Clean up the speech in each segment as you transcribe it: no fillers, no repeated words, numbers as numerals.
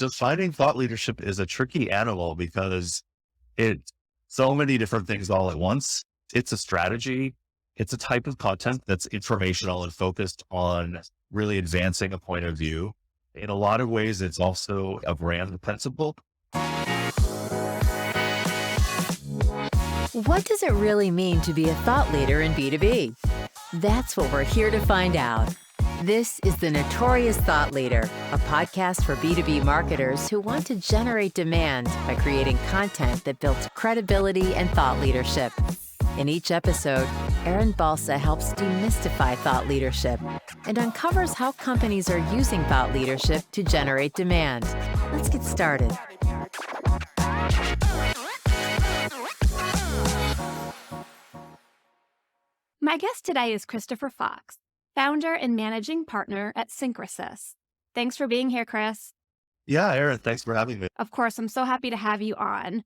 defining thought leadership is a tricky animal because it's so many different things all at once. It's a strategy. It's a type of content that's informational and focused on really advancing a point of view. In a lot of ways, it's also a brand principle. What does it really mean to be a thought leader in B2B? That's what we're here to find out. This is the Notorious Thought Leader, a podcast for B2B marketers who want to generate demand by creating content that builds credibility and thought leadership. In each episode, Erin Balsa helps demystify thought leadership and uncovers how companies are using thought leadership to generate demand. Let's get started. My guest today is Christopher Fox, founder and managing partner at Syncresis. Thanks for being here, Chris. Yeah, Erin, thanks for having me. Of course, I'm so happy to have you on.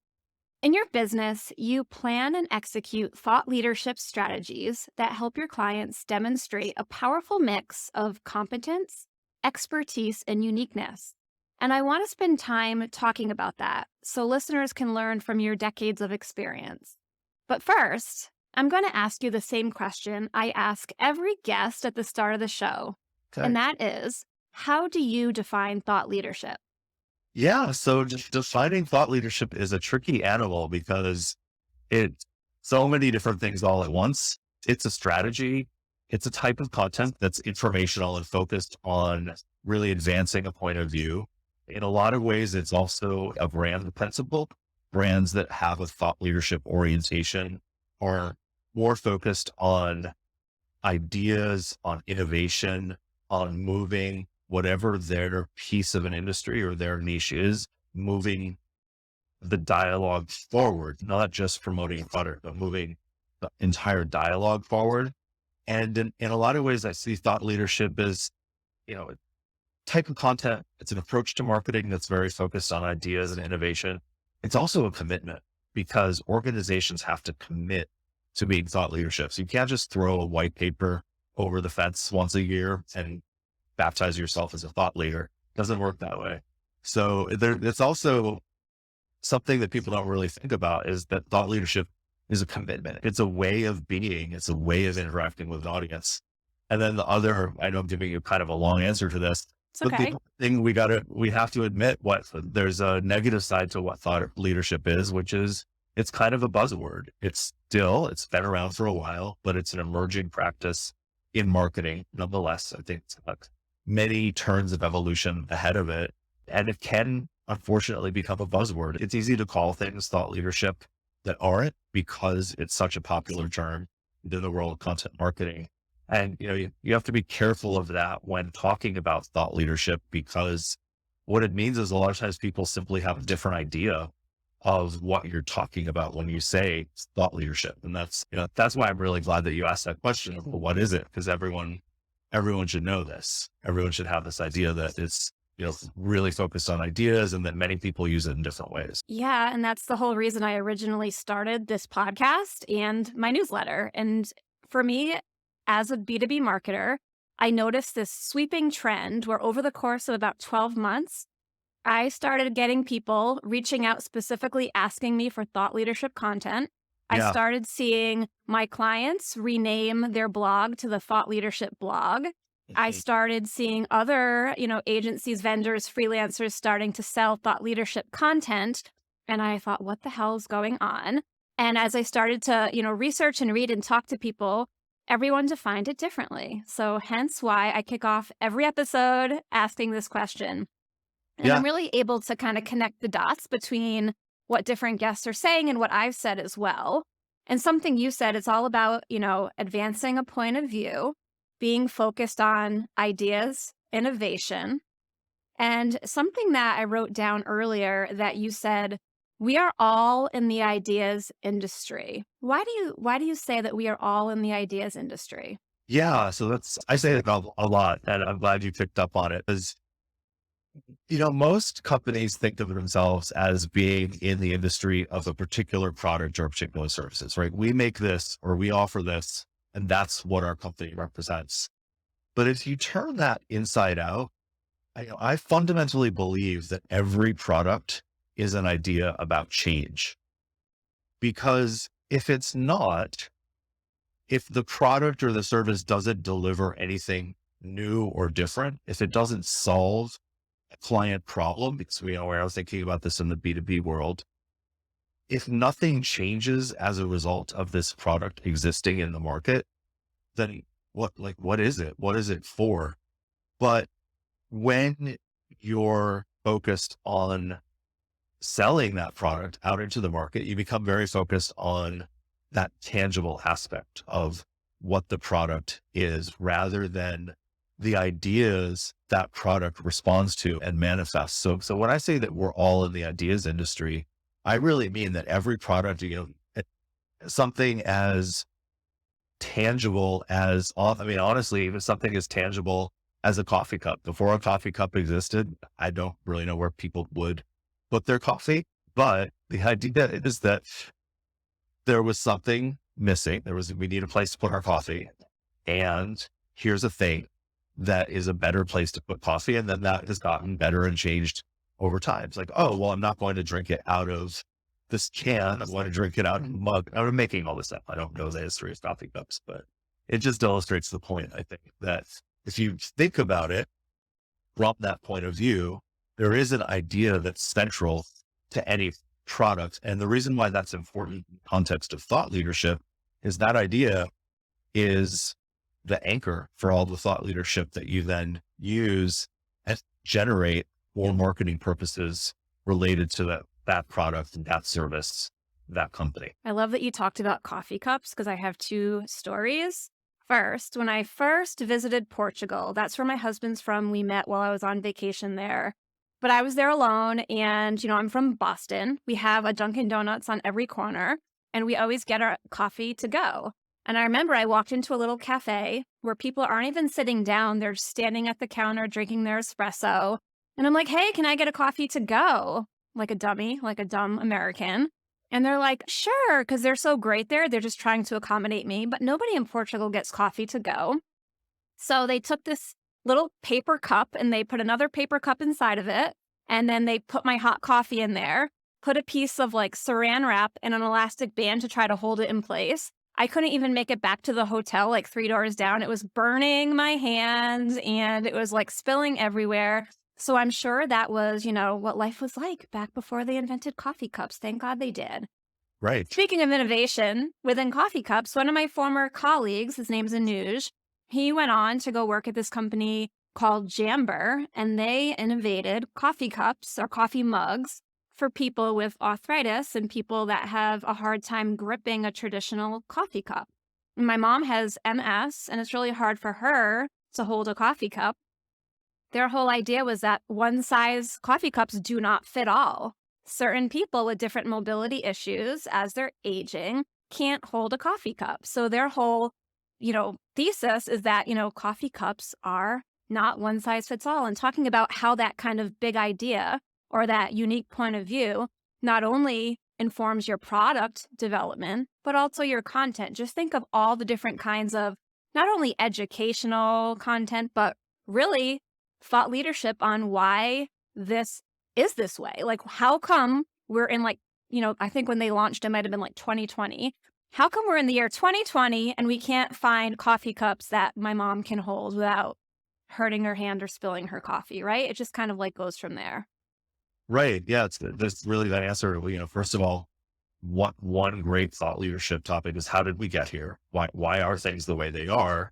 In your business, you plan and execute thought leadership strategies that help your clients demonstrate a powerful mix of competence, expertise, and uniqueness. And I want to spend time talking about that so listeners can learn from your decades of experience. But first, I'm going to ask you the same question I ask every guest at the start of the show. Okay. And that is, how do you define thought leadership? Yeah, so just defining thought leadership is a tricky animal because it's so many different things all at once. It's a strategy. It's a type of content that's informational and focused on really advancing a point of view. In a lot of ways, it's also a brand principle. Brands that have a thought leadership orientation are more focused on ideas, on innovation, on moving whatever their piece of an industry or their niche is, moving the dialogue forward, not just promoting a product, but moving the entire dialogue forward. And in a lot of ways, I see thought leadership as, a type of content. It's an approach to marketing that's very focused on ideas and innovation. It's also a commitment because organizations have to commit to being thought leadership. So you can't just throw a white paper over the fence once a year and baptize yourself as a thought leader. It doesn't work that way. So it's also something that people don't really think about is that thought leadership is a commitment. It's a way of being. It's a way of interacting with an audience. And then I know I'm giving you kind of a long answer to this, It's okay. but the thing we have to admit there's a negative side to what thought leadership is, which is it's kind of a buzzword. It's been around for a while, but it's an emerging practice in marketing. Nonetheless, I think it's got many turns of evolution ahead of it. And it can unfortunately become a buzzword. It's easy to call things thought leadership that aren't because it's such a popular term in the world of content marketing. And, you have to be careful of that when talking about thought leadership, because what it means is a lot of times people simply have a different idea of what you're talking about when you say thought leadership. And that's why I'm really glad that you asked that question of, well, what is it? Because everyone should know this. Everyone should have this idea that it's, really focused on ideas and that many people use it in different ways. Yeah, and that's the whole reason I originally started this podcast and my newsletter. And for me, as a B2B marketer, I noticed this sweeping trend where over the course of about 12 months, I started getting people reaching out specifically asking me for thought leadership content. Yeah. I started seeing my clients rename their blog to the Thought Leadership blog. I started seeing other, agencies, vendors, freelancers starting to sell thought leadership content. And I thought, what the hell is going on? And as I started to, research and read and talk to people, everyone defined it differently. So hence why I kick off every episode asking this question. And Yeah. I'm really able to kind of connect the dots between what different guests are saying and what I've said as well. And something you said, it's all about, advancing a point of view, being focused on ideas, innovation. And something that I wrote down earlier that you said, we are all in the ideas industry. Why do you say that we are all in the ideas industry? Yeah. So I say that a lot, and I'm glad you picked up on it, because most companies think of themselves as being in the industry of a particular product or particular services, right? We make this or we offer this, and that's what our company represents. But if you turn that inside out, I fundamentally believe that every product is an idea about change, because if it's not, if the product or the service doesn't deliver anything new or different, if it doesn't solve a client problem, because where I was thinking about this in the B2B world, if nothing changes as a result of this product existing in the market, then what is it? What is it for? But when you're focused on selling that product out into the market, you become very focused on that tangible aspect of what the product is rather than the ideas that product responds to and manifests. So when I say that we're all in the ideas industry, I really mean that every product, something as tangible as, honestly, even something as tangible as a coffee cup. Before a coffee cup existed, I don't really know where people would put their coffee, but the idea is that there was something missing. We need a place to put our coffee. And here's a thing that is a better place to put coffee. And then that has gotten better and changed over time. It's like, oh, well, I'm not going to drink it out of this can. I want to drink it out of a mug. I'm making all this up. I don't know the history of coffee cups, but it just illustrates the point, I think, that if you think about it from that point of view, there is an idea that's central to any product. And the reason why that's important in the context of thought leadership is that idea is the anchor for all the thought leadership that you then use and generate for marketing purposes related to that product and that service, that company. I love that you talked about coffee cups because I have two stories. First, when I first visited Portugal, that's where my husband's from. We met while I was on vacation there. But I was there alone and, I'm from Boston. We have a Dunkin' Donuts on every corner and we always get our coffee to go. And I remember I walked into a little cafe where people aren't even sitting down. They're standing at the counter drinking their espresso. And I'm like, hey, can I get a coffee to go? Like a dummy, like a dumb American. And they're like, sure, because they're so great there. They're just trying to accommodate me. But nobody in Portugal gets coffee to go. So they took this little paper cup and they put another paper cup inside of it. And then they put my hot coffee in there, put a piece of like saran wrap and an elastic band to try to hold it in place. I couldn't even make it back to the hotel like 3 doors down. It was burning my hands and it was like spilling everywhere. So I'm sure that was, what life was like back before they invented coffee cups. Thank God they did. Right. Speaking of innovation within coffee cups, one of my former colleagues, his name's Anuj, he went on to go work at this company called Jamber, and they innovated coffee cups or coffee mugs for people with arthritis and people that have a hard time gripping a traditional coffee cup. My mom has MS, and it's really hard for her to hold a coffee cup. Their whole idea was that one size coffee cups do not fit all. Certain people with different mobility issues as they're aging can't hold a coffee cup. So their whole, thesis is that, coffee cups are not one size fits all. And talking about how that kind of big idea or that unique point of view not only informs your product development, but also your content. Just think of all the different kinds of not only educational content, but really thought leadership on why this is this way. Like, how come we're in I think when they launched, it might've been like 2020. How come we're in the year 2020 and we can't find coffee cups that my mom can hold without hurting her hand or spilling her coffee, right? It just kind of goes from there. Right. Yeah. That's really that answer. First of all, one great thought leadership topic is how did we get here? Why are things the way they are?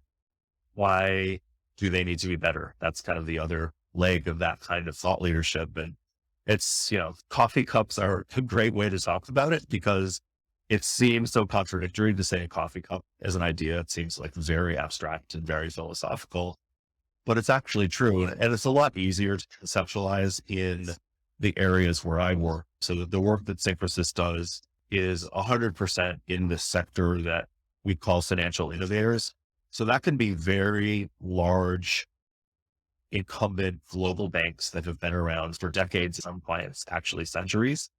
Why do they need to be better? That's kind of the other leg of that kind of thought leadership. And it's, coffee cups are a great way to talk about it because it seems so contradictory to say a coffee cup as an idea. It seems like very abstract and very philosophical, but it's actually true. And it's a lot easier to conceptualize in the areas where I work. So the work that Syncresis does is 100% in the sector that we call financial innovators. So that can be very large incumbent global banks that have been around for decades, some clients actually centuries,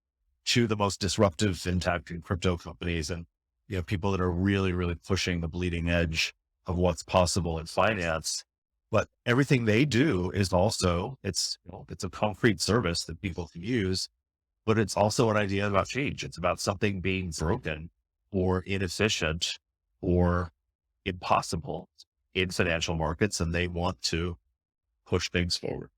to the most disruptive fintech and crypto companies and people that are really, really pushing the bleeding edge of what's possible in finance. but everything they do is also, it's a concrete service that people can use, but it's also an idea about change. It's about something being broken or inefficient or impossible in financial markets, and they want to push things forward.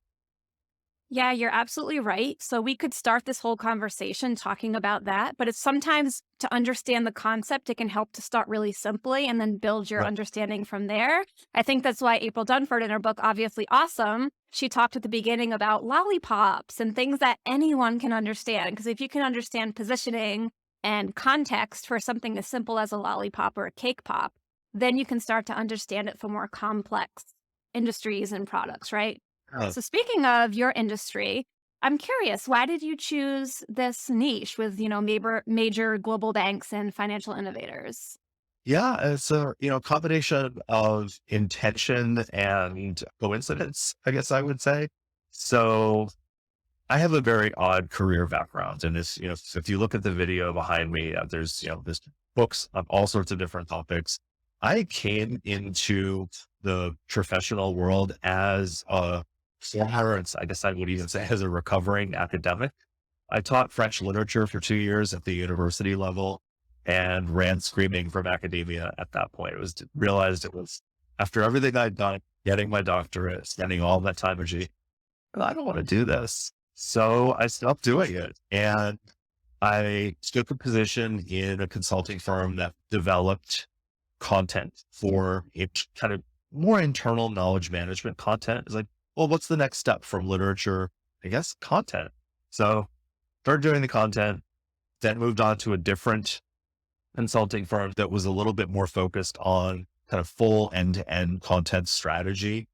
Yeah, you're absolutely right. So we could start this whole conversation talking about that, but it's sometimes to understand the concept, it can help to start really simply and then build your Right. understanding from there. I think that's why April Dunford in her book, Obviously Awesome, she talked at the beginning about lollipops and things that anyone can understand. Because if you can understand positioning and context for something as simple as a lollipop or a cake pop, then you can start to understand it for more complex industries and products, right? Uh, So speaking of your industry, I'm curious, why did you choose this niche with, major global banks and financial innovators? yeah, it's a combination of intention and coincidence, I guess I would say. So I have a very odd career background, and if you look at the video behind me, there's books on all sorts of different topics. I came into the professional world as a former, I guess I would even say as a recovering academic. I taught French literature for 2 years at the university level and ran screaming from academia at that point. Realized it was after everything I'd done, getting my doctorate, spending all that time and energy, I don't want to do this. So I stopped doing it. And I took a position in a consulting firm that developed content for it, kind of more internal knowledge management content. It's like, well, what's the next step from literature? I guess content. So started doing the content, then moved on to a different consulting firm that was a little bit more focused on kind of full end-to-end content strategy.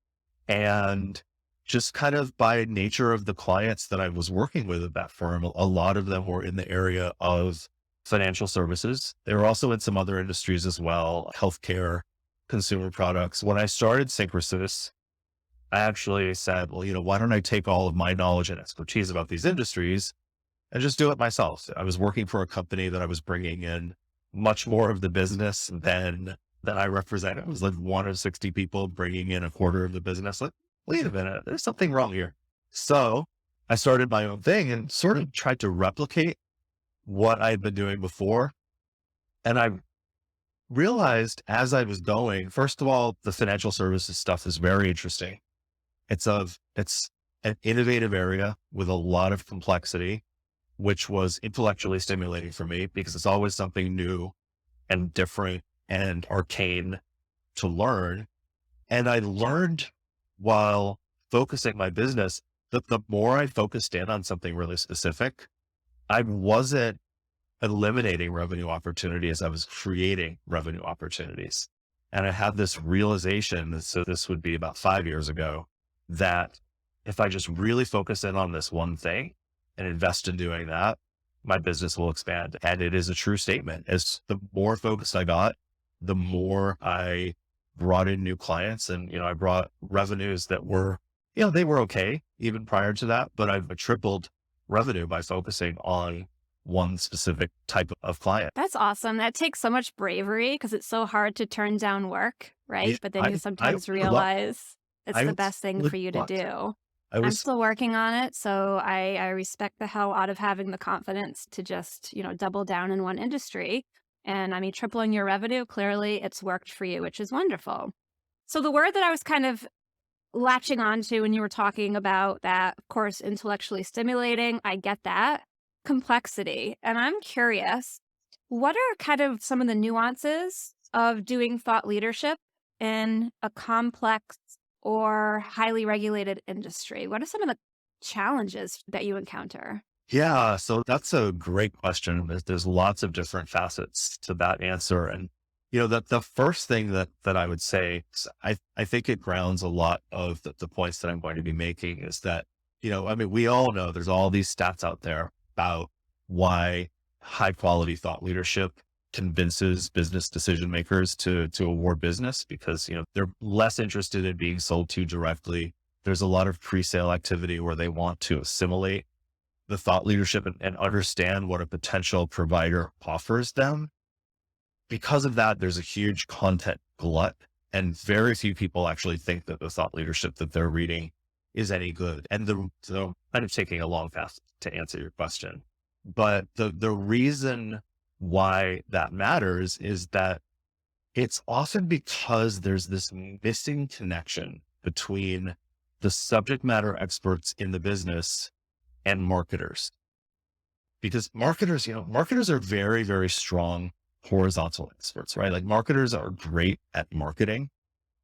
And just kind of by nature of the clients that I was working with at that firm, a lot of them were in the area of financial services. They were also in some other industries as well, healthcare, consumer products. When I started Syncresis, I actually said, well, why don't I take all of my knowledge and expertise about these industries and just do it myself? I was working for a company that I was bringing in much more of the business than I represented. It was like one of 60 people bringing in a quarter of the business. Like, wait a minute, there's something wrong here. So I started my own thing and sort of tried to replicate what I'd been doing before. And I realized as I was going, first of all, the financial services stuff is very interesting. It's an innovative area with a lot of complexity, which was intellectually stimulating for me because it's always something new and different and arcane to learn. And I learned while focusing my business that the more I focused in on something really specific, I wasn't eliminating revenue opportunities. I was creating revenue opportunities. And I had this realization, so this would be about 5 years ago, that if I just really focus in on this one thing and invest in doing that, my business will expand. And it is a true statement. As the more focused I got, the more I brought in new clients, and, I brought revenues that were, they were okay even prior to that, but I've tripled revenue by focusing on one specific type of client. That's awesome. That takes so much bravery because it's so hard to turn down work, right? Yeah, But then you sometimes realize it's I the was best thing for you to lucky. do. I I'm was, still working on it, so I respect the hell out of having the confidence to just, double down in one industry. And I mean, tripling your revenue, clearly it's worked for you, which is wonderful. So the word that I was kind of latching on to when you were talking about that, of course, intellectually stimulating, I get that. Complexity. And I'm curious, what are kind of some of the nuances of doing thought leadership in a complex or highly regulated industry? What are some of the challenges that you encounter? yeah, so that's a great question. There's lots of different facets to that answer. And, that the first thing that I would say, is I think it grounds a lot of the points that I'm going to be making is that, I mean, we all know there's all these stats out there about why high quality thought leadership convinces business decision makers to award business because, they're less interested in being sold to directly. There's a lot of pre-sale activity where they want to assimilate the thought leadership and understand what a potential provider offers them. Because of that, there's a huge content glut And very few people actually think that the thought leadership that they're reading is any good. And so kind of taking a long path to answer your question, but the reason why that matters is that it's often because there's this missing connection between the subject matter experts in the business and marketers. Because marketers are very, very strong horizontal experts, right? Like marketers are great at marketing.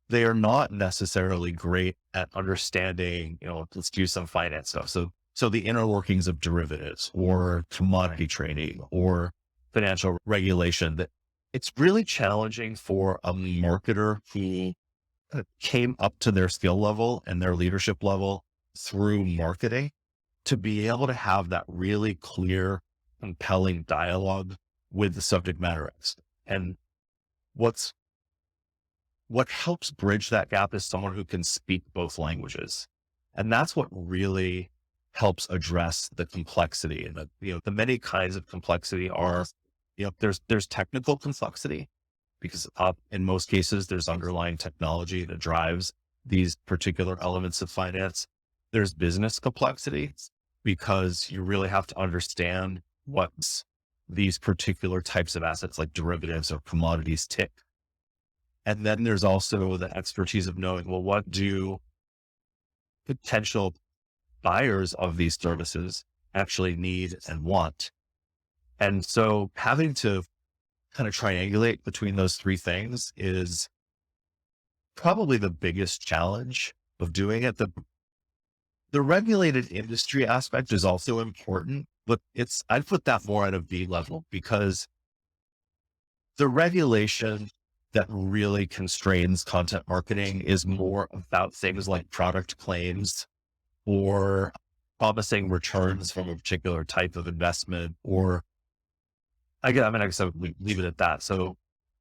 They are not necessarily great at understanding, let's do some finance stuff. So the inner workings of derivatives or commodity trading or financial regulation, that it's really challenging for a marketer who came up to their skill level and their leadership level through marketing to be able to have that really clear, compelling dialogue with the subject matter expert. And what helps bridge that gap is someone who can speak both languages. And that's what really helps address the complexity. And the many kinds of complexity are, there's technical complexity, because in most cases, there's underlying technology that drives these particular elements of finance. There's business complexity, because you really have to understand what these particular types of assets like derivatives or commodities tick. And then there's also the expertise of knowing, well, what do potential buyers of these services actually need and want? And so having to kind of triangulate between those three things is probably the biggest challenge of doing it. The regulated industry aspect is also important, but I'd put that more at a B level, because the regulation that really constrains content marketing is more about things like product claims or promising returns from a particular type of investment, or I guess I would leave it at that. So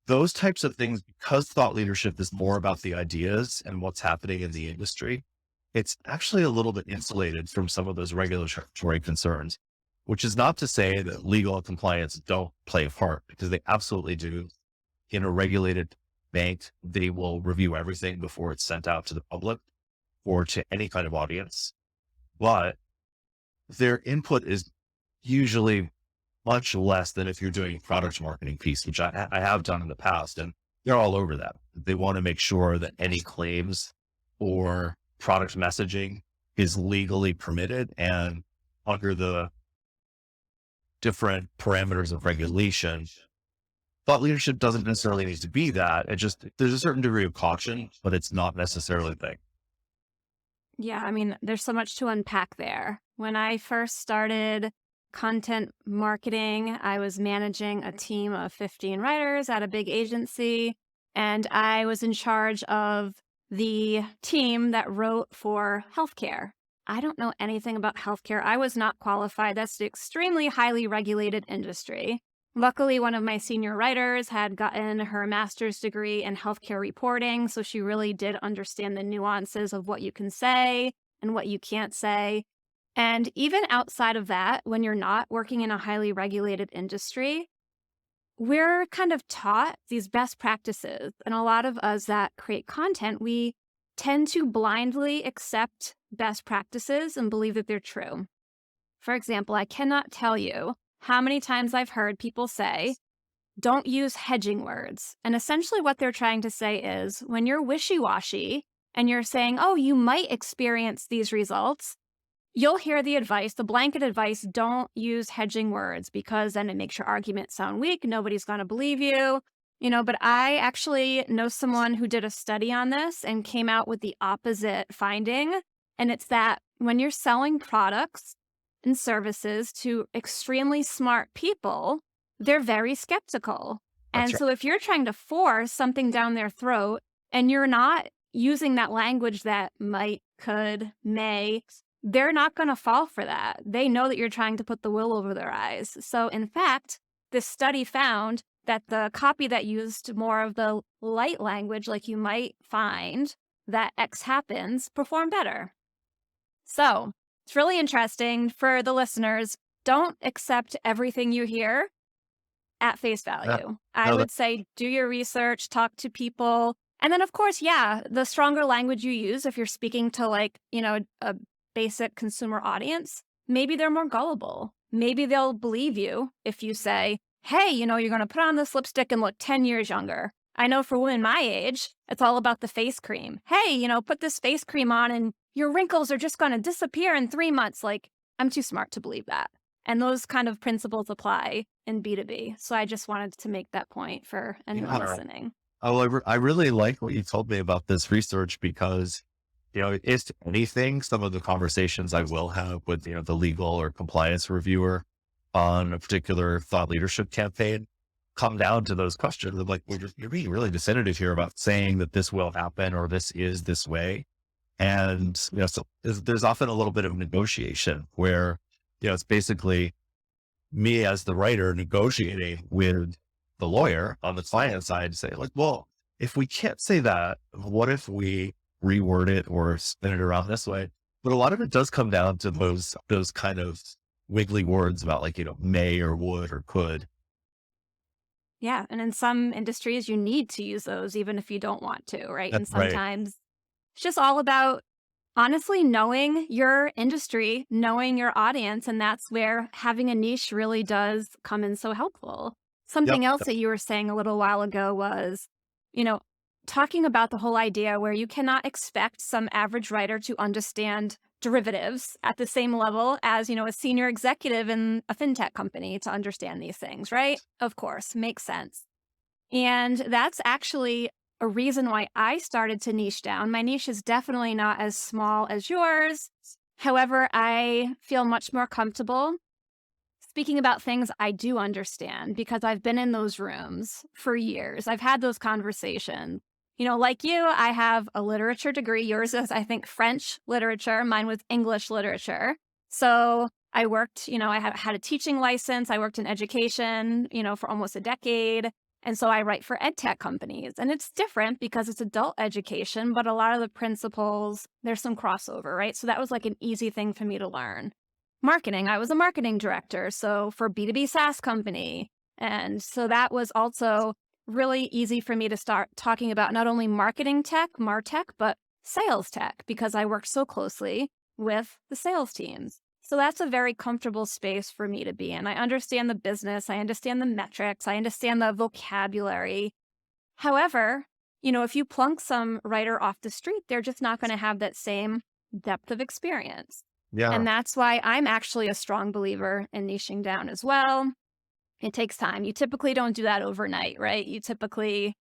those types of things, because thought leadership is more about the ideas and what's happening in the industry, it's actually a little bit insulated from some of those regulatory concerns, which is not to say that legal and compliance don't play a part, because they absolutely do. In a regulated bank, they will review everything before it's sent out to the public or to any kind of audience. But their input is usually much less than if you're doing a product marketing piece, which I have done in the past, and they're all over that. They want to make sure that any claims or product messaging is legally permitted and under the different parameters of regulation. Thought leadership doesn't necessarily need to be that. There's a certain degree of caution, but it's not necessarily a thing. Yeah, I mean, there's so much to unpack there. When I first started content marketing, I was managing a team of 15 writers at a big agency, and I was in charge of the team that wrote for healthcare. I don't know anything about healthcare. I was not qualified. That's an extremely highly regulated industry. Luckily, one of my senior writers had gotten her master's degree in healthcare reporting, so she really did understand the nuances of what you can say and what you can't say. And even outside of that, when you're not working in a highly regulated industry, we're kind of taught these best practices. And a lot of us that create content, we tend to blindly accept best practices and believe that they're true. For example, I cannot tell you how many times I've heard people say, don't use hedging words. And essentially what they're trying to say is, when you're wishy-washy and you're saying, oh, you might experience these results, you'll hear the advice, the blanket advice, don't use hedging words, because then it makes your argument sound weak. Nobody's going to believe you. But I actually know someone who did a study on this and came out with the opposite finding. And it's that when you're selling products and services to extremely smart people, they're very skeptical. And so if you're trying to force something down their throat and you're not using that language that might, could, may, they're not going to fall for that. They know that you're trying to put the wool over their eyes. So in fact, this study found that the copy that used more of the light language, like you might find that X happens, performed better. So it's really interesting for the listeners. Don't accept everything you hear at face value. I would say do your research, talk to people And then, of course, yeah, the stronger language you use, if you're speaking to like, a basic consumer audience, maybe they're more gullible. Maybe they'll believe you if you say, hey, you're going to put on this lipstick and look 10 years younger. I know for women my age, it's all about the face cream. Hey, put this face cream on and your wrinkles are just going to disappear in 3 months. Like, I'm too smart to believe that. And those kind of principles apply in B2B. So I just wanted to make that point for anyone Yeah. listening. Oh, I really like what you told me about this research because, if anything, some of the conversations I will have with, the legal or compliance reviewer on a particular thought leadership campaign come down to those questions of like, well, you're being really definitive here about saying that this will happen or this is this way. And, so there's often a little bit of negotiation where, it's basically me as the writer negotiating with the lawyer on the client side to say like, well, if we can't say that, what if we reword it or spin it around this way? But a lot of it does come down to those kind of wiggly words about like, may or would or could. Yeah. And in some industries, you need to use those even if you don't want to, right? And That's right. sometimes it's just all about honestly knowing your industry, knowing your audience. And that's where having a niche really does come in so helpful. Yep. Something else that you were saying a little while ago was, you know, talking about the whole idea where you cannot expect some average writer to understand derivatives at the same level as, a senior executive in a fintech company to understand these things, right? Of course, makes sense. And that's actually a reason why I started to niche down. My niche is definitely not as small as yours. However, I feel much more comfortable speaking about things I do understand because I've been in those rooms for years. I've had those conversations. Like you, I have a literature degree. Yours is, I think, French literature. Mine was English literature. So I worked, I had a teaching license. I worked in education, for almost a decade. And so I write for ed tech companies. And it's different because it's adult education, but a lot of the principles, there's some crossover, right? So that was like an easy thing for me to learn. Marketing, I was a marketing director. So for B2B SaaS company. And so that was also really easy for me to start talking about not only marketing tech, MarTech, but sales tech, because I worked so closely with the sales teams. So that's a very comfortable space for me to be in. I understand the business. I understand the metrics. I understand the vocabulary. However, if you plunk some writer off the street, they're just not going to have that same depth of experience. Yeah. And that's why I'm actually a strong believer in niching down as well. It takes time. You typically don't do that overnight, right? You typically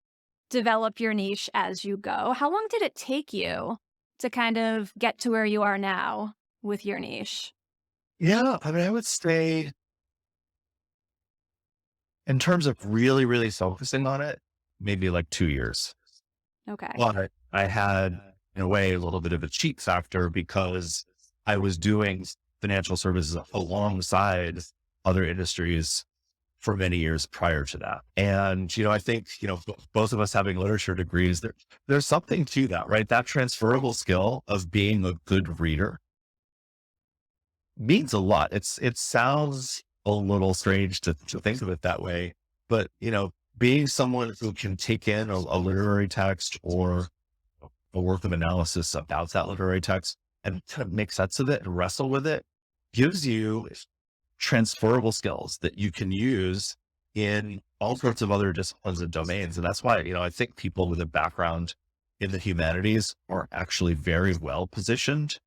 develop your niche as you go. How long did it take you to kind of get to where you are now with your niche? Yeah. I mean, I would say in terms of really, really focusing on it, maybe like 2 years. Okay. But I had, in a way, a little bit of a cheat factor because I was doing financial services alongside other industries for many years prior to that. And, I think, both of us having literature degrees, there's something to that, right? That transferable skill of being a good reader means a lot. It sounds a little strange to think of it that way, but, being someone who can take in a literary text or a work of analysis about that literary text and kind of make sense of it and wrestle with it gives you transferable skills that you can use in all sorts of other disciplines and domains. And that's why, I think people with a background in the humanities are actually very well positioned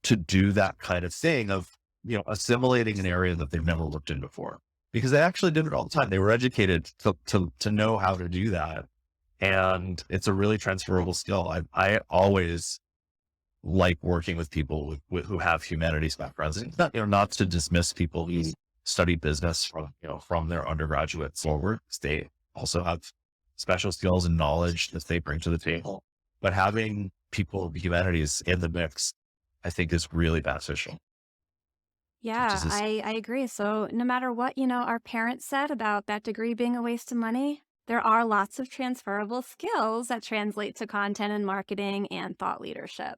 to do that kind of thing of, assimilating an area that they've never looked in before, because they actually did it all the time. They were educated to know how to do that. And it's a really transferable skill. I always like working with people who have humanities backgrounds, and not to dismiss people who study business from their undergraduate forward. They also have special skills and knowledge that they bring to the table, but having people with humanities in the mix, I think, is really beneficial. Yeah, I agree. So no matter what, our parents said about that degree being a waste of money, there are lots of transferable skills that translate to content and marketing and thought leadership.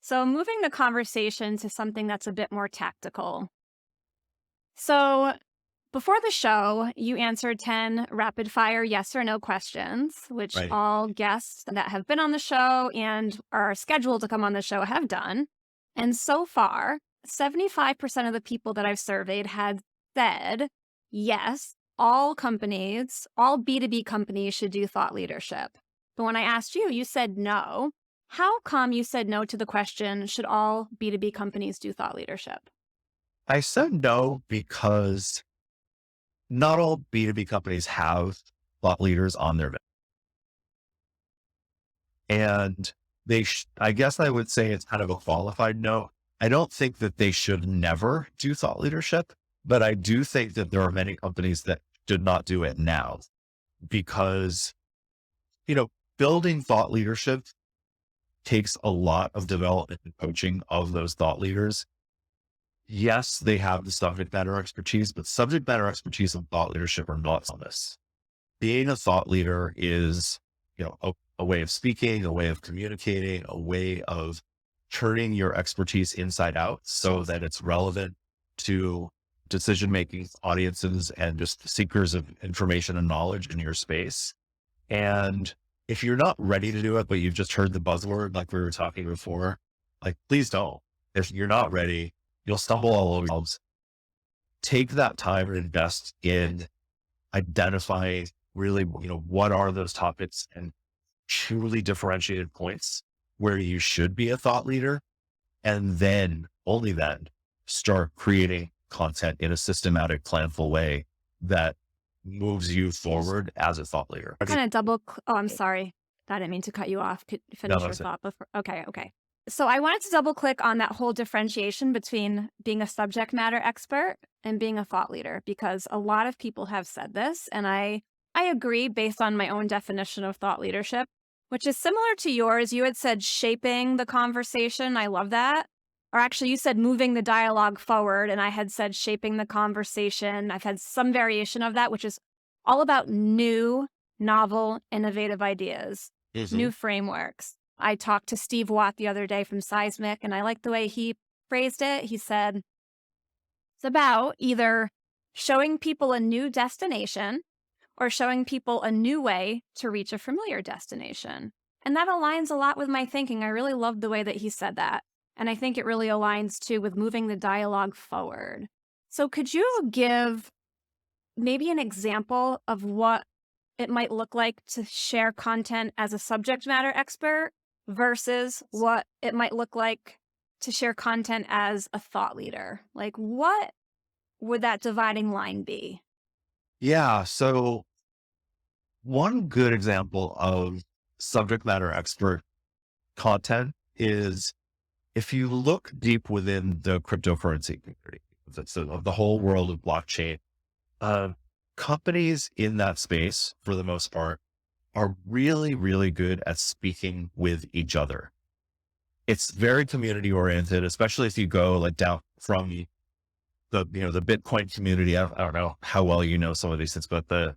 So moving the conversation to something that's a bit more tactical. So Before the show, you answered 10 rapid fire yes or no questions, which Right. all guests that have been on the show and are scheduled to come on the show have done. And so far, 75% of the people that I've surveyed had said, yes, all companies, all B2B companies should do thought leadership. But when I asked you, you said no. How come you said no to the question, should all B2B companies do thought leadership? I said no because not all B2B companies have thought leaders on their, and I guess I would say it's kind of a qualified no. I don't think that they should never do thought leadership, but I do think that there are many companies that should not do it now because, building thought leadership takes a lot of development and coaching of those thought leaders. Yes, they have the subject matter expertise, but subject matter expertise and thought leadership are not on this. Being a thought leader is, a way of speaking, a way of communicating, a way of turning your expertise inside out so that it's relevant to decision-making audiences and just seekers of information and knowledge in your space. And if you're not ready to do it, but you've just heard the buzzword, like we were talking before, like, please don't. If you're not ready, you'll stumble all over yourselves. Take that time and invest in identifying really, what are those topics and truly differentiated points where you should be a thought leader. And then, only then, start creating content in a systematic, planful way that moves you forward as a thought leader. Kind of I'm sorry. I didn't mean to cut you off. Could you finish No, your thought before? Okay. So I wanted to double click on that whole differentiation between being a subject matter expert and being a thought leader, because a lot of people have said this, and I agree based on my own definition of thought leadership, which is similar to yours. You had said shaping the conversation. I love that. Or actually, you said moving the dialogue forward, and I had said shaping the conversation. I've had some variation of that, which is all about new, novel, innovative ideas, new frameworks. I talked to Steve Watt the other day from Seismic, and I like the way he phrased it. He said, it's about either showing people a new destination or showing people a new way to reach a familiar destination. And that aligns a lot with my thinking. I really loved the way that he said that. And I think it really aligns too with moving the dialogue forward. So could you give maybe an example of what it might look like to share content as a subject matter expert versus what it might look like to share content as a thought leader? Like, what would that dividing line be? Yeah. So one good example of subject matter expert content is if you look deep within the cryptocurrency community, of the whole world of blockchain, companies in that space, for the most part, are really, really good at speaking with each other. It's very community oriented, especially if you go like down from the Bitcoin community. I don't know how well you know some of these things, but the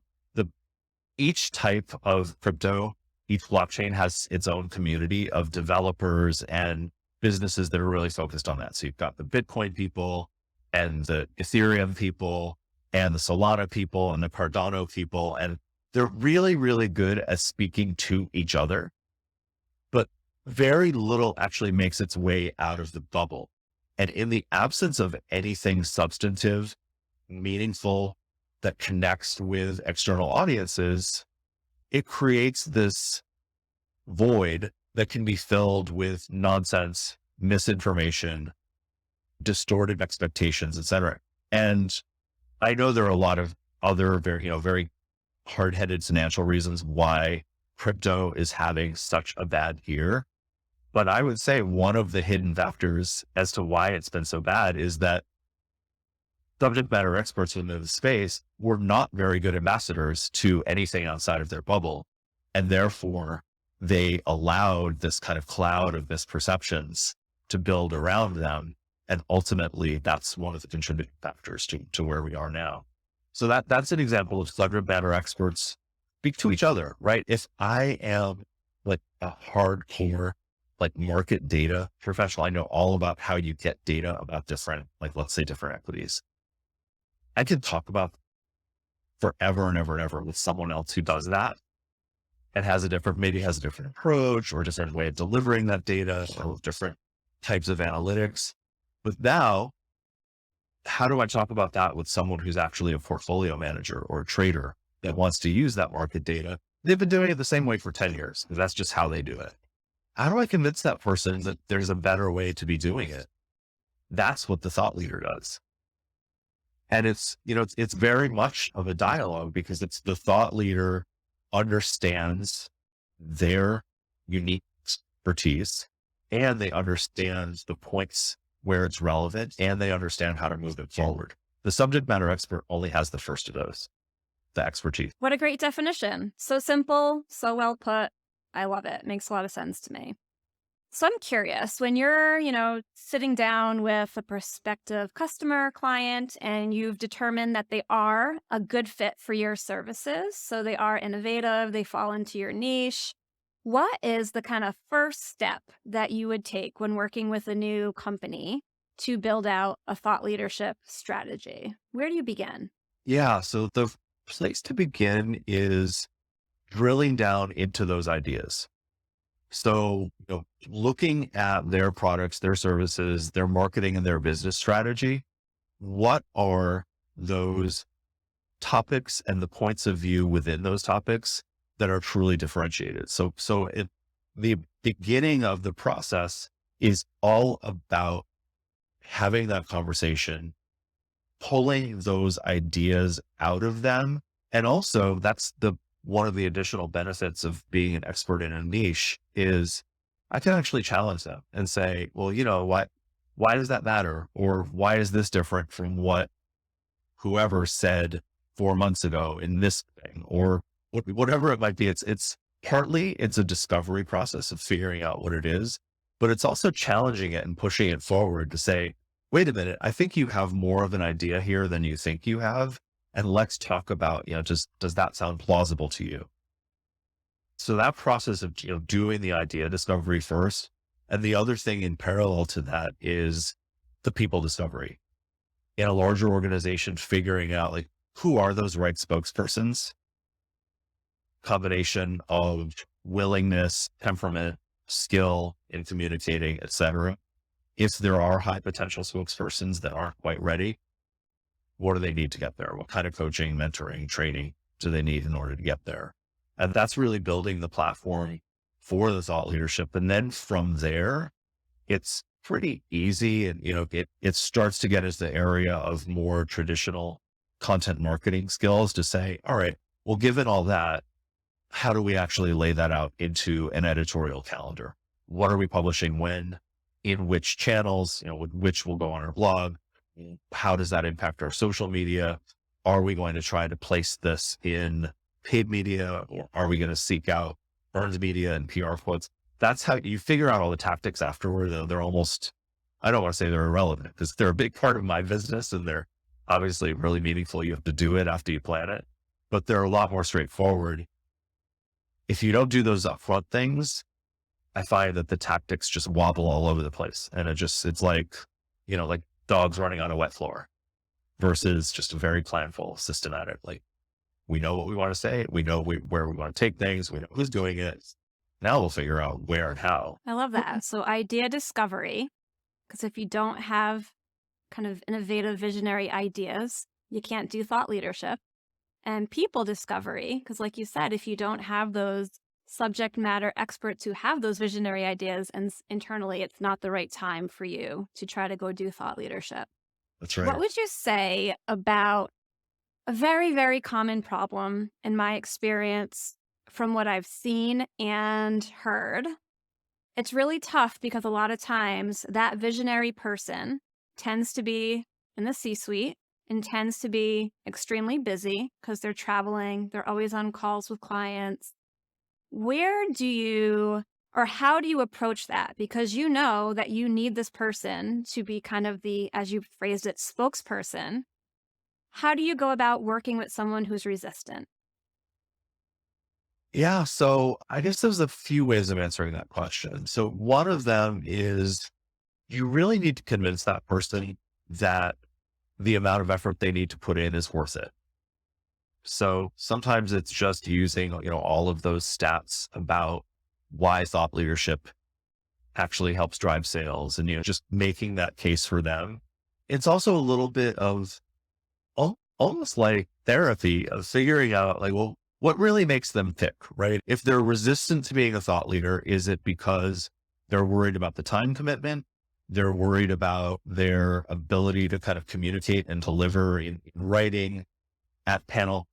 each type of crypto, each blockchain has its own community of developers and businesses that are really focused on that. So you've got the Bitcoin people and the Ethereum people and the Solana people and the Cardano people. And they're really, really good at speaking to each other, but very little actually makes its way out of the bubble. And in the absence of anything substantive, meaningful, that connects with external audiences, it creates this void that can be filled with nonsense, misinformation, distorted expectations, etc. And I know there are a lot of other very hard-headed financial reasons why crypto is having such a bad year. But I would say one of the hidden factors as to why it's been so bad is that subject matter experts in the space were not very good ambassadors to anything outside of their bubble. And therefore, they allowed this kind of cloud of misperceptions to build around them. And ultimately, that's one of the contributing factors to where we are now. So that's an example of subject matter experts speak to each other, right? If I am like a hardcore, like market data professional, I know all about how you get data about different, like let's say different equities. I can talk about forever and ever and ever with someone else who does that and maybe has a different approach or different way of delivering that data or different types of analytics. But now, how do I talk about that with someone who's actually a portfolio manager or a trader that wants to use that market data? They've been doing it the same way for 10 years because that's just how they do it. How do I convince that person that there's a better way to be doing it? That's what the thought leader does. And it's very much of a dialogue because it's the thought leader understands their unique expertise and they understand the points where it's relevant and they understand how to move it forward. The subject matter expert only has the first of those, the expertise. What a great definition. So simple, so well put. I love it. Makes a lot of sense to me. So I'm curious, when you're, sitting down with a prospective customer client and you've determined that they are a good fit for your services, so they are innovative, they fall into your niche, what is the kind of first step that you would take when working with a new company to build out a thought leadership strategy? Where do you begin? Yeah. So the place to begin is drilling down into those ideas. So, looking at their products, their services, their marketing and their business strategy, what are those topics and the points of view within those topics that are truly differentiated? So the beginning of the process is all about having that conversation, pulling those ideas out of them. And also that's one of the additional benefits of being an expert in a niche is I can actually challenge them and say, well, why does that matter? Or why is this different from what whoever said 4 months ago in this thing or whatever it might be? It's partly a discovery process of figuring out what it is, but it's also challenging it and pushing it forward to say, wait a minute, I think you have more of an idea here than you think you have. And let's talk about, does that sound plausible to you? So that process of, doing the idea discovery first. And the other thing in parallel to that is the people discovery. In a larger organization, figuring out who are those right spokespersons? Combination of willingness, temperament, skill in communicating, et cetera. If there are high potential spokespersons that aren't quite ready, what do they need to get there? What kind of coaching, mentoring, training do they need in order to get there? And that's really building the platform for the thought leadership. And then from there, it's pretty easy. And, it starts to get into the area of more traditional content marketing skills to say, all right, well, given all that, how do we actually lay that out into an editorial calendar? What are we publishing when, in which channels, which will go on our blog? How does that impact our social media? Are we going to try to place this in paid media or are we going to seek out earned media and PR quotes? That's how you figure out all the tactics afterward. They're almost, I don't want to say they're irrelevant because they're a big part of my business and they're obviously really meaningful. You have to do it after you plan it, but they're a lot more straightforward. If you don't do those upfront things, I find that the tactics just wobble all over the place. And it's like dogs running on a wet floor versus just a very planful, systematic, we know what we want to say. We know where we want to take things. We know who's doing it. Now we'll figure out where and how. I love that. So idea discovery, because if you don't have kind of innovative visionary ideas, you can't do thought leadership. And people discovery, because like you said, if you don't have those subject matter experts who have those visionary ideas and internally, it's not the right time for you to try to go do thought leadership. That's right. What would you say about a very, very common problem in my experience from what I've seen and heard? It's really tough because a lot of times that visionary person tends to be in the C-suite and tends to be extremely busy because they're traveling, they're always on calls with clients. Where do you, or how do you approach that? Because you know that you need this person to be kind of the, as you phrased it, spokesperson. How do you go about working with someone who's resistant? Yeah. So I guess there's a few ways of answering that question. So one of them is you really need to convince that person that the amount of effort they need to put in is worth it. So sometimes it's just using, all of those stats about why thought leadership actually helps drive sales and, just making that case for them. It's also a little bit of almost like therapy of figuring out like, well, what really makes them tick, right? If they're resistant to being a thought leader, is it because they're worried about the time commitment? They're worried about their ability to kind of communicate and deliver in writing, at panel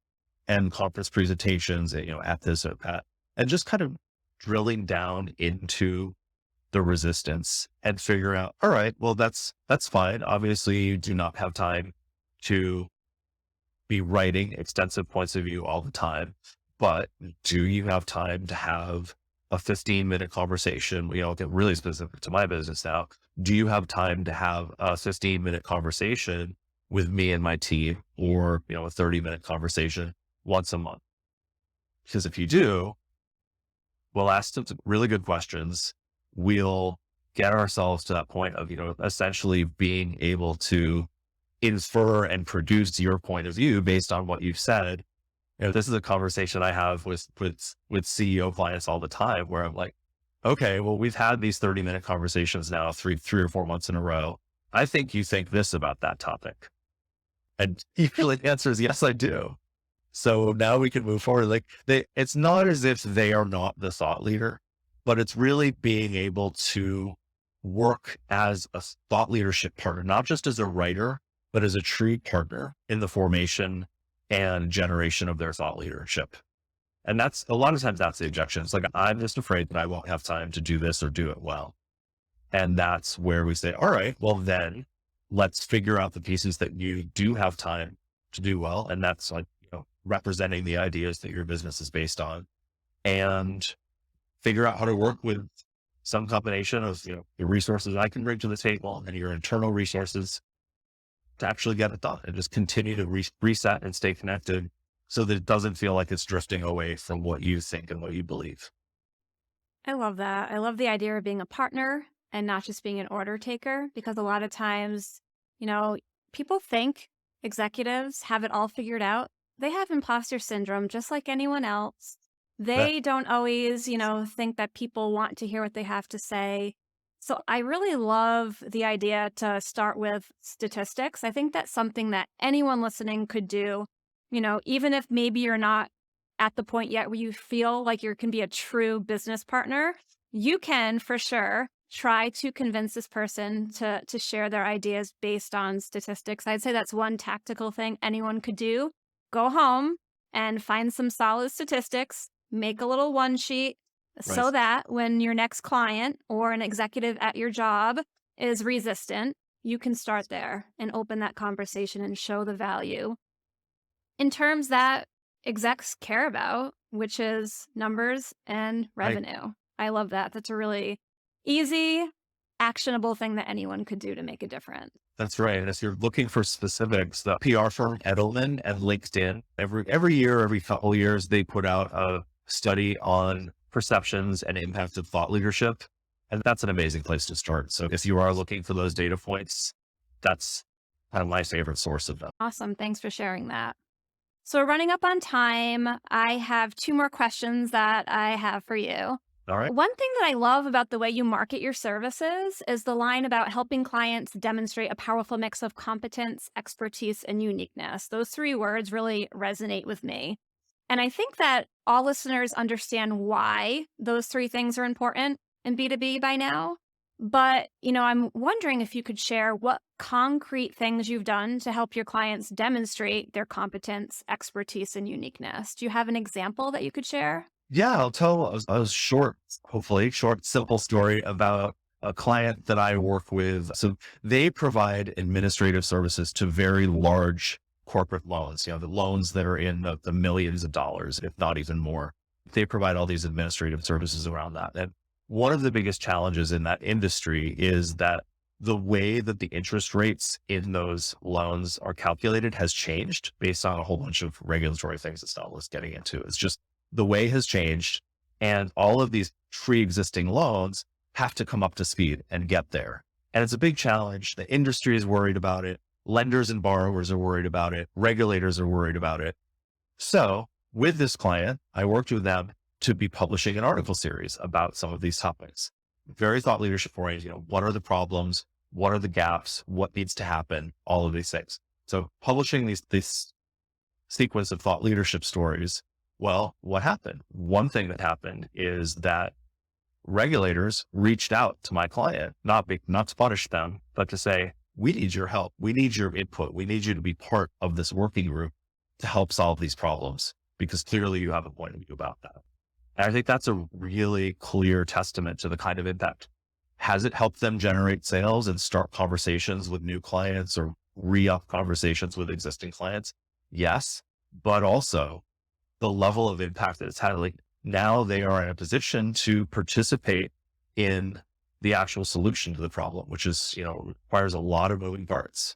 and conference presentations, at this or that, and just kind of drilling down into the resistance and figure out, all right, well, that's fine. Obviously, you do not have time to be writing extensive points of view all the time, but do you have time to have a 15-minute conversation? I'll get really specific to my business now. Do you have time to have a 15-minute conversation with me and my team, or, a 30-minute conversation once a month? Because if you do, we'll ask some really good questions. We'll get ourselves to that point of, essentially being able to infer and produce your point of view based on what you've said. This is a conversation I have with CEO clients all the time, where I'm like, okay, well, we've had these 30-minute conversations now three or 4 months in a row. I think you think this about that topic. And usually the answer is, yes, I do. So now we can move forward. Like it's not as if they are not the thought leader, but it's really being able to work as a thought leadership partner, not just as a writer, but as a true partner in the formation and generation of their thought leadership. And that's a lot of times that's the objection. It's like, I'm just afraid that I won't have time to do this or do it well. And that's where we say, all right, well then let's figure out the pieces that you do have time to do well. And that's like, representing the ideas that your business is based on, and figure out how to work with some combination of, the resources I can bring to the table and your internal resources to actually get it done, and just continue to reset and stay connected so that it doesn't feel like it's drifting away from what you think and what you believe. I love that. I love the idea of being a partner and not just being an order taker, because a lot of times, people think executives have it all figured out. They have imposter syndrome just like anyone else. They don't always, think that people want to hear what they have to say. So I really love the idea to start with statistics. I think that's something that anyone listening could do, even if maybe you're not at the point yet where you feel like you can be a true business partner. You can for sure try to convince this person to share their ideas based on statistics. I'd say that's one tactical thing anyone could do. Go home and find some solid statistics, make a little one sheet so that when your next client or an executive at your job is resistant, you can start there and open that conversation and show the value in terms that execs care about, which is numbers and revenue. I love that. That's a really easy, actionable thing that anyone could do to make a difference. That's right. And if you're looking for specifics, the PR firm Edelman and LinkedIn, every year, every couple of years, they put out a study on perceptions and impact of thought leadership. And that's an amazing place to start. So if you are looking for those data points, that's kind of my favorite source of them. Awesome. Thanks for sharing that. So we're running up on time. I have 2 more questions that I have for you. All right. One thing that I love about the way you market your services is the line about helping clients demonstrate a powerful mix of competence, expertise, and uniqueness. Those 3 words really resonate with me. And I think that all listeners understand why those 3 things are important in B2B by now. But, I'm wondering if you could share what concrete things you've done to help your clients demonstrate their competence, expertise, and uniqueness. Do you have an example that you could share? Yeah, I'll tell a short, simple story about a client that I work with. So they provide administrative services to very large corporate loans, the loans that are in the millions of dollars, if not even more. They provide all these administrative services around that. And one of the biggest challenges in that industry is that the way that the interest rates in those loans are calculated has changed based on a whole bunch of regulatory things that's not worth getting into. It's just the way has changed, and all of these pre-existing loans have to come up to speed and get there. And it's a big challenge. The industry is worried about it. Lenders and borrowers are worried about it. Regulators are worried about it. So with this client, I worked with them to be publishing an article series about some of these topics. Very thought leadership oriented, what are the problems? What are the gaps? What needs to happen? All of these things. So publishing this sequence of thought leadership stories. Well, what happened? One thing that happened is that regulators reached out to my client, not to punish them, but to say, we need your help. We need your input. We need you to be part of this working group to help solve these problems, because clearly you have a point of view about that. And I think that's a really clear testament to the kind of impact. Has it helped them generate sales and start conversations with new clients or re-up conversations with existing clients? Yes, but also the level of impact that it's had. Like, now they are in a position to participate in the actual solution to the problem, which is, requires a lot of moving parts.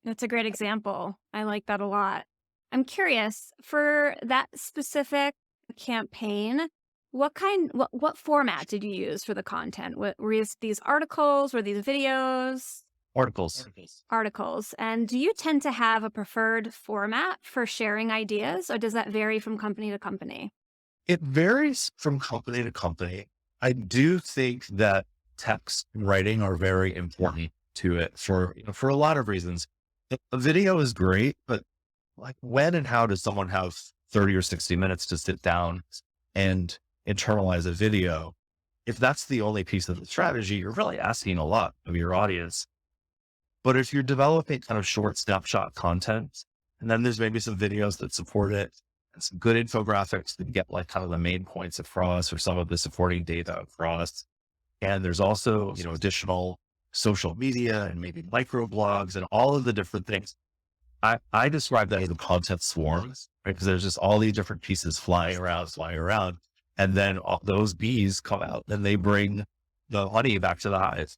That's a great example. I like that a lot. I'm curious, for that specific campaign, what format did you use for the content? Were these articles? Were these videos? Articles. And do you tend to have a preferred format for sharing ideas, or does that vary from company to company? It varies from company to company. I do think that text and writing are very important to it for a lot of reasons. A video is great, but like, when and how does someone have 30 or 60 minutes to sit down and internalize a video? If that's the only piece of the strategy, you're really asking a lot of your audience. But if you're developing kind of short snapshot content, and then there's maybe some videos that support it, and some good infographics that get like kind of the main points across or some of the supporting data across. And there's also, additional social media and maybe micro blogs and all of the different things. I describe that as a content swarm, right? Because there's just all these different pieces flying around. And then all those bees come out and they bring the honey back to the hive.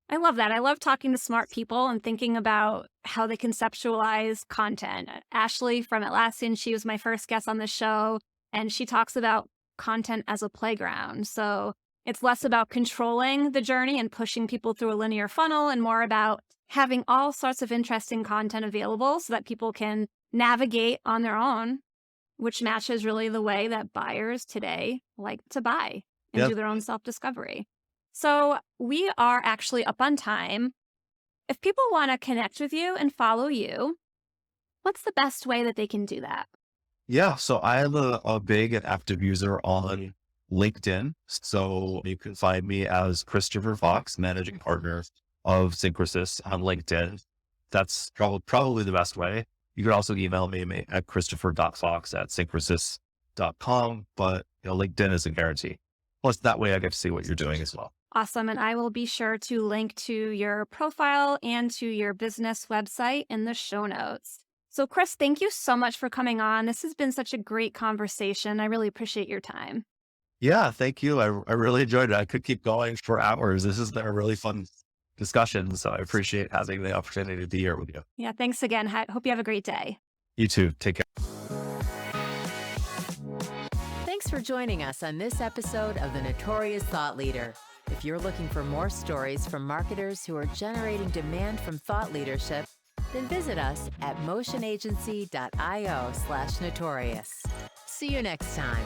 I love that. I love talking to smart people and thinking about how they conceptualize content. Ashley from Atlassian, she was my first guest on the show, and she talks about content as a playground. So it's less about controlling the journey and pushing people through a linear funnel, and more about having all sorts of interesting content available so that people can navigate on their own, which matches really the way that buyers today like to buy and do their own self-discovery. So we are actually up on time. If people want to connect with you and follow you, what's the best way that they can do that? Yeah. So I am a big and active user on LinkedIn. So you can find me as Christopher Fox, managing partner of Syncresis on LinkedIn. That's probably the best way. You can also email me at christopher.fox@syncresis.com, but LinkedIn is a guarantee. Plus that way I get to see what you're doing as well. Awesome. And I will be sure to link to your profile and to your business website in the show notes. So Chris, thank you so much for coming on. This has been such a great conversation. I really appreciate your time. Yeah, thank you. I really enjoyed it. I could keep going for hours. This has been a really fun discussion. So I appreciate having the opportunity to be here with you. Yeah, thanks again. Hope you have a great day. You too. Take care. Thanks for joining us on this episode of the Notorious Thought Leader. If you're looking for more stories from marketers who are generating demand from thought leadership, then visit us at motionagency.io/notorious. See you next time.